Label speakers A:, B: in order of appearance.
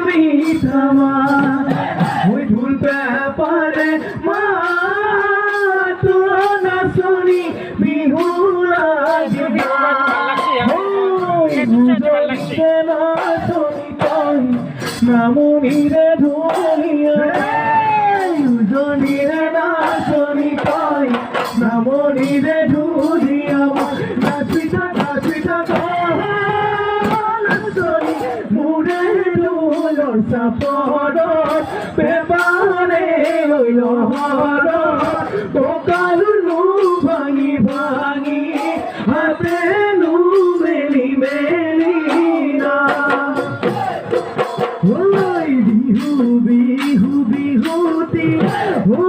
A: মিঠামা ওই ঢুল পেপারে মা তোর নাচনি বিহু লাগিবা নাচনি তই নামনিরে ধুলিয়া উজনিরে নাচনি তই নামনিরে ধুলিয়া নাচি থাক নাচনি মুরে লুলর সাপড় পেপারে হইল হর ককালু নু ভাঙি ভাঙি হাতে নু মেলি মেলি না ওই বিহু বিহু বিহুতি ও